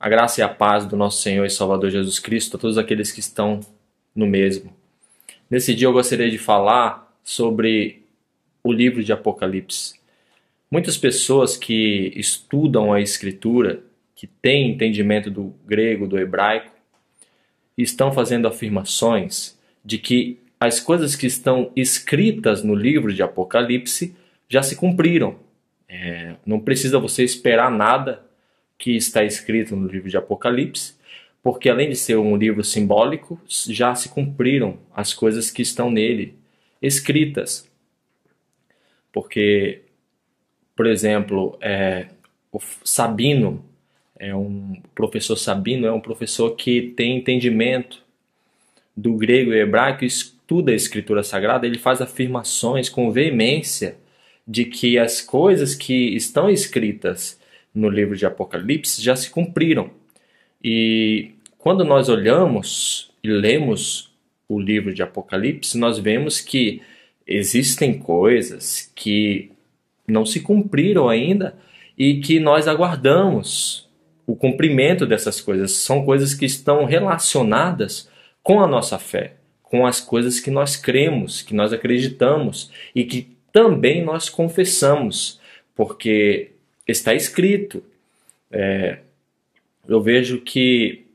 A graça e a paz do nosso Senhor e Salvador Jesus Cristo a todos aqueles que estão no mesmo. Nesse dia eu gostaria de falar sobre o livro de Apocalipse. Muitas pessoas que estudam a Escritura, que têm entendimento do grego, do hebraico, estão fazendo afirmações de que as coisas que estão escritas no livro de Apocalipse já se cumpriram. Não precisa você esperar nada que está escrito no livro de Apocalipse, porque além de ser um livro simbólico, já se cumpriram as coisas que estão nele escritas. Porque, por exemplo, o Sabino, professor Sabino é um professor que tem entendimento do grego e hebraico, estuda a Escritura Sagrada, ele faz afirmações com veemência de que as coisas que estão escritas no livro de Apocalipse já se cumpriram. E quando nós olhamos e lemos o livro de Apocalipse, nós vemos que existem coisas que não se cumpriram ainda e que nós aguardamos o cumprimento dessas coisas. São coisas que estão relacionadas com a nossa fé, com as coisas que nós cremos, que nós acreditamos e que também nós confessamos, porque está escrito. Eu vejo que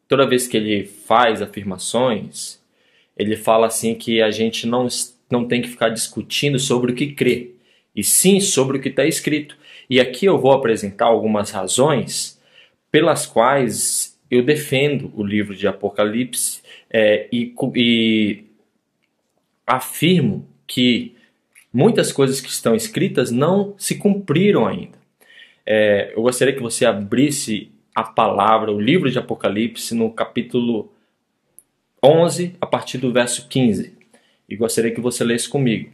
toda vez que ele faz afirmações, ele fala assim que a gente não tem que ficar discutindo sobre o que crê, e sim sobre o que está escrito. E aqui eu vou apresentar algumas razões pelas quais eu defendo o livro de Apocalipse e afirmo que muitas coisas que estão escritas não se cumpriram ainda. Eu gostaria que você abrisse a palavra, o livro de Apocalipse, no capítulo 11, a partir do verso 15. E gostaria que você lesse comigo.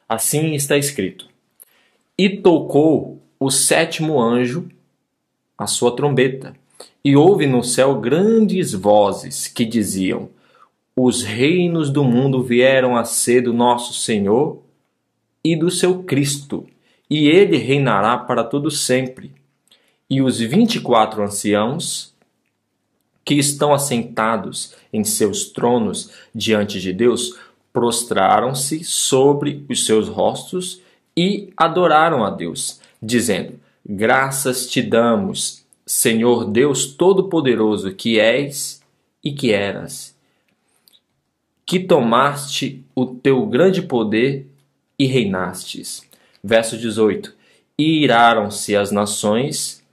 Assim está escrito: E tocou o sétimo anjo a sua trombeta, e houve no céu grandes vozes que diziam: Os reinos do mundo vieram a ser do nosso Senhor e do seu Cristo, e ele reinará para todo sempre. E os 24 anciãos que estão assentados em seus tronos diante de Deus prostraram-se sobre os seus rostos e adoraram a Deus, dizendo: Graças te damos, Senhor Deus Todo-Poderoso, que és e que eras, que tomaste o teu grande poder e reinastes. Verso 18. E iraram-se as nações,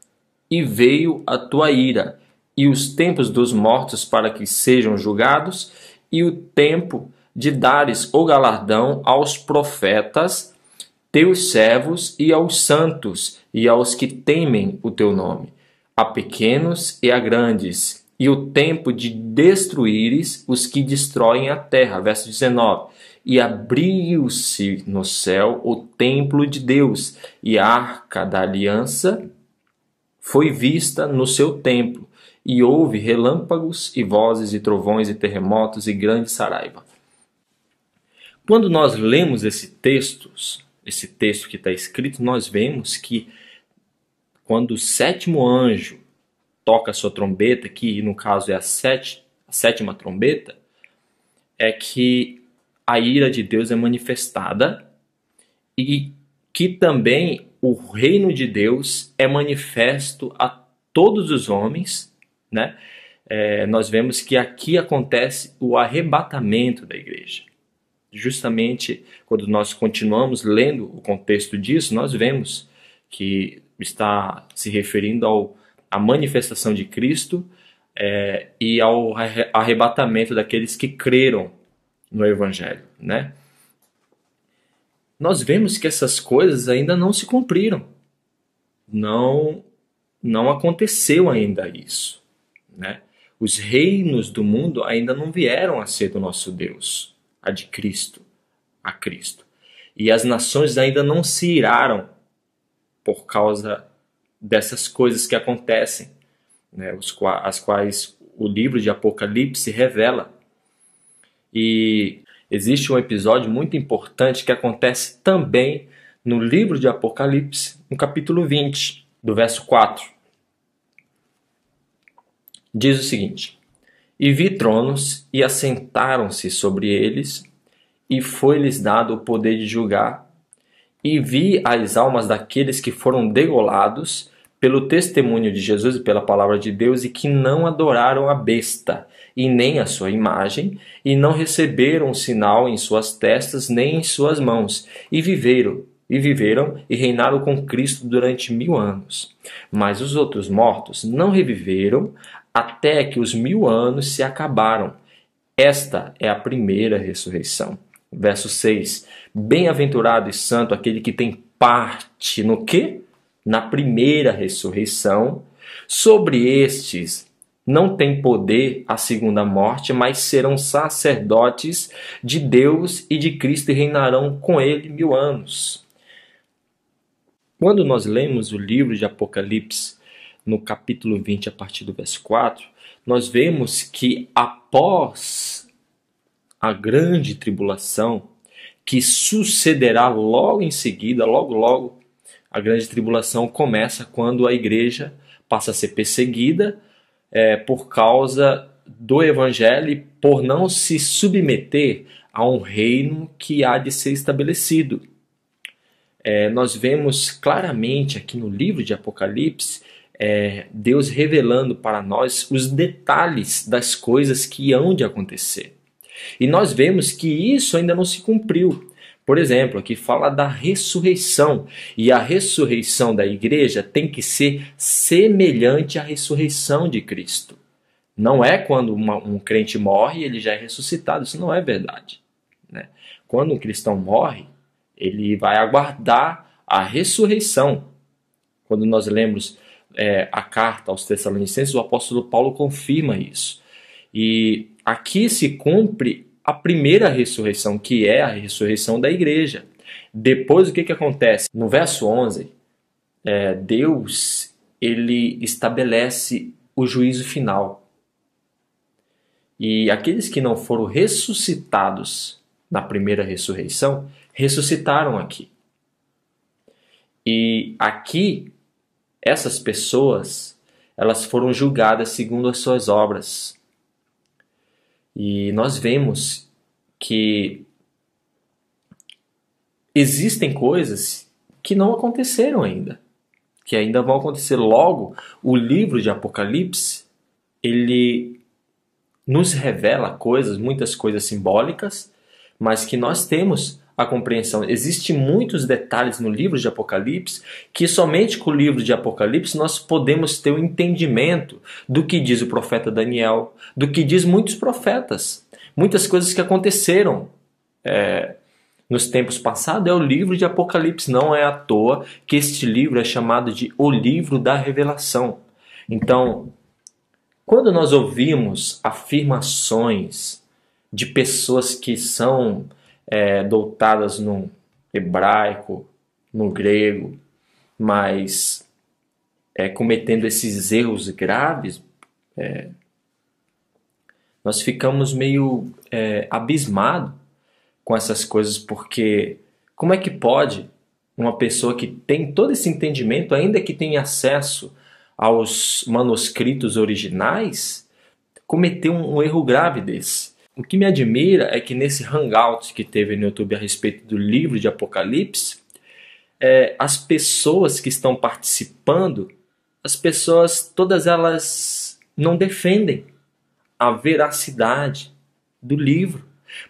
e veio a tua ira, e os tempos dos mortos para que sejam julgados, e o tempo de dares o galardão aos profetas, teus servos, e aos santos, e aos que temem o teu nome, a pequenos e a grandes, e o tempo de destruíres os que destroem a terra. Verso 19. E abriu-se no céu o templo de Deus, e a arca da aliança foi vista no seu templo, e houve relâmpagos e vozes e trovões e terremotos e grande saraiva. Quando nós lemos esse texto que está escrito, nós vemos que quando o sétimo anjo toca a sua trombeta, que no caso é a sétima trombeta, é que a ira de Deus é manifestada e que também o reino de Deus é manifesto a todos os homens, né? Nós vemos que aqui acontece o arrebatamento da igreja. Justamente quando nós continuamos lendo o contexto disso, nós vemos que está se referindo à manifestação de Cristo e ao arrebatamento daqueles que creram no Evangelho, né? Nós vemos que essas coisas ainda não se cumpriram. Não aconteceu ainda isso, né? Os reinos do mundo ainda não vieram a ser do nosso Deus, a de Cristo, a Cristo. E as nações ainda não se iraram por causa dessas coisas que acontecem, né? As quais o livro de Apocalipse revela. E existe um episódio muito importante que acontece também no livro de Apocalipse, no capítulo 20, do verso 4. diz o seguinte: E vi tronos, e assentaram-se sobre eles, e foi-lhes dado o poder de julgar. E vi as almas daqueles que foram degolados pelo testemunho de Jesus e pela palavra de Deus, e que não adoraram a besta, e nem a sua imagem, e não receberam um sinal em suas testas, nem em suas mãos, e viveram e reinaram com Cristo durante 1000 anos. Mas os outros mortos não reviveram, até que os 1000 anos se acabaram. Esta é a primeira ressurreição. Verso 6. Bem-aventurado e santo aquele que tem parte no quê? Na primeira ressurreição. Sobre estes não tem poder a segunda morte, mas serão sacerdotes de Deus e de Cristo e reinarão com ele 1000 anos. Quando nós lemos o livro de Apocalipse, no capítulo 20, a partir do verso 4, nós vemos que após a grande tribulação, que sucederá logo em seguida, logo, a grande tribulação começa quando a igreja passa a ser perseguida por causa do evangelho e por não se submeter a um reino que há de ser estabelecido. Nós vemos claramente aqui no livro de Apocalipse Deus revelando para nós os detalhes das coisas que hão de acontecer. E nós vemos que isso ainda não se cumpriu. Por exemplo, aqui fala da ressurreição. E a ressurreição da igreja tem que ser semelhante à ressurreição de Cristo. Não é quando um crente morre e ele já é ressuscitado. Isso não é verdade, né? Quando um cristão morre, ele vai aguardar a ressurreição. Quando nós lemos a carta aos Tessalonicenses, o apóstolo Paulo confirma isso. E aqui se cumpre a primeira ressurreição, que é a ressurreição da igreja. Depois, o que acontece? No verso 11, Deus ele estabelece o juízo final. E aqueles que não foram ressuscitados na primeira ressurreição, ressuscitaram aqui. E aqui, essas pessoas, elas foram julgadas segundo as suas obras. E nós vemos que existem coisas que não aconteceram ainda, que ainda vão acontecer. Logo, o livro de Apocalipse, ele nos revela coisas, muitas coisas simbólicas, mas que nós temos a compreensão. Existem muitos detalhes no livro de Apocalipse que somente com o livro de Apocalipse nós podemos ter o entendimento do que diz o profeta Daniel, do que diz muitos profetas. Muitas coisas que aconteceram nos tempos passados é o livro de Apocalipse. Não é à toa que este livro é chamado de o livro da revelação. Então, quando nós ouvimos afirmações de pessoas que são doutadas no hebraico, no grego, mas cometendo esses erros graves, nós ficamos meio abismados com essas coisas, porque como é que pode uma pessoa que tem todo esse entendimento, ainda que tenha acesso aos manuscritos originais, cometer um erro grave desse? O que me admira é que nesse hangout que teve no YouTube a respeito do livro de Apocalipse, as pessoas que estão participando, as pessoas, todas elas não defendem a veracidade do livro.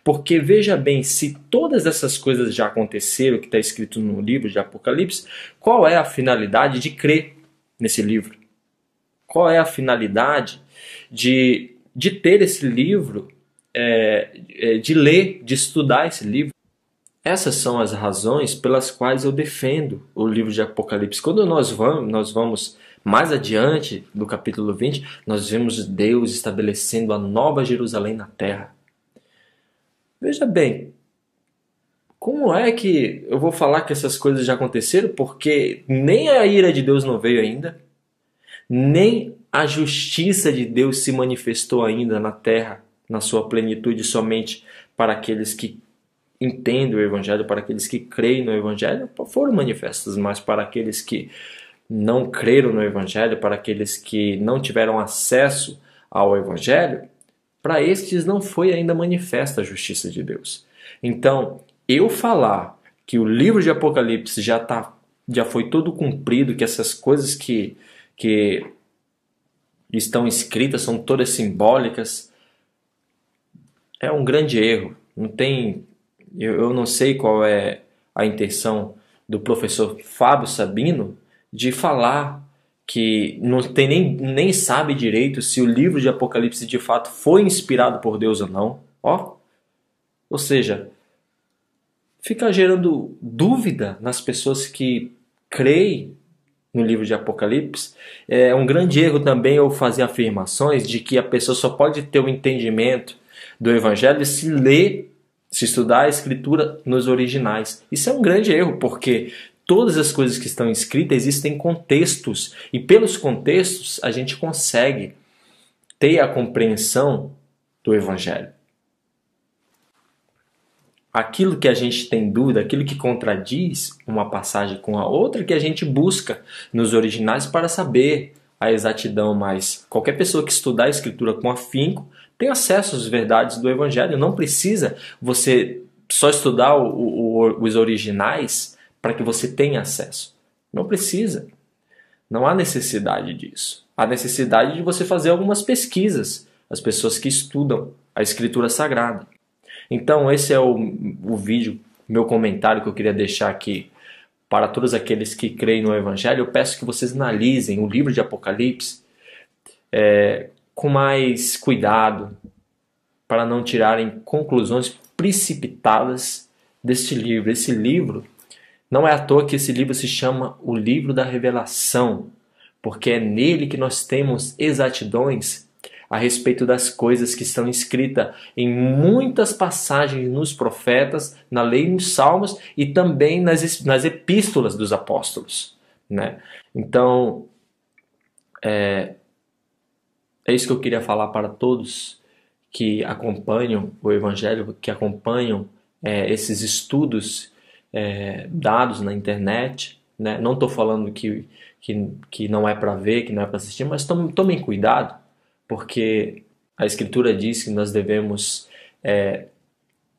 Porque veja bem, se todas essas coisas já aconteceram, que está escrito no livro de Apocalipse, qual é a finalidade de crer nesse livro? Qual é a finalidade de ter esse livro, de ler, de estudar esse livro? Essas são as razões pelas quais eu defendo o livro de Apocalipse. Quando nós vamos mais adiante do capítulo 20, nós vemos Deus estabelecendo a nova Jerusalém na terra. Veja bem, como é que eu vou falar que essas coisas já aconteceram? Porque nem a ira de Deus não veio ainda, nem a justiça de Deus se manifestou ainda na terra, na sua plenitude, somente para aqueles que entendem o Evangelho, para aqueles que creem no Evangelho, foram manifestas, mas para aqueles que não creram no Evangelho, para aqueles que não tiveram acesso ao Evangelho, para estes não foi ainda manifesta a justiça de Deus. Então, eu falar que o livro de Apocalipse já foi todo cumprido, que essas coisas que estão escritas são todas simbólicas, é um grande erro. Eu não sei qual é a intenção do professor Fábio Sabino de falar que não tem nem sabe direito se o livro de Apocalipse de fato foi inspirado por Deus ou não. Ou seja, fica gerando dúvida nas pessoas que creem no livro de Apocalipse. É um grande erro também eu fazer afirmações de que a pessoa só pode ter o entendimento do Evangelho se estudar a Escritura nos originais. Isso é um grande erro, porque todas as coisas que estão escritas existem contextos, e pelos contextos a gente consegue ter a compreensão do Evangelho. Aquilo que a gente tem dúvida, aquilo que contradiz uma passagem com a outra, que a gente busca nos originais para saber a exatidão, mas qualquer pessoa que estudar a Escritura com afinco tem acesso às verdades do Evangelho. Não precisa você só estudar os originais para que você tenha acesso. Não precisa. Não há necessidade disso. Há necessidade de você fazer algumas pesquisas, as pessoas que estudam a Escritura Sagrada. Então esse é o vídeo, meu comentário que eu queria deixar aqui para todos aqueles que creem no Evangelho. Eu peço que vocês analisem o livro de Apocalipse com mais cuidado, para não tirarem conclusões precipitadas deste livro. Esse livro, não é à toa que esse livro se chama o livro da revelação, porque é nele que nós temos exatidões a respeito das coisas que estão escritas em muitas passagens nos profetas, na lei e nos salmos, e também nas epístolas dos apóstolos, né? Então, é isso que eu queria falar para todos que acompanham o Evangelho, que acompanham esses estudos dados na internet, né? Não estou falando que não é para ver, que não é para assistir, mas tomem cuidado, porque a Escritura diz que nós devemos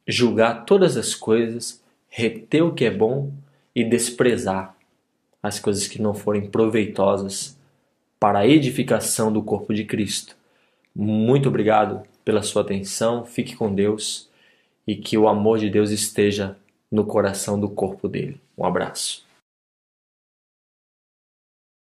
julgar todas as coisas, reter o que é bom e desprezar as coisas que não forem proveitosas para a edificação do corpo de Cristo. Muito obrigado pela sua atenção, fique com Deus e que o amor de Deus esteja no coração do corpo dele. Um abraço.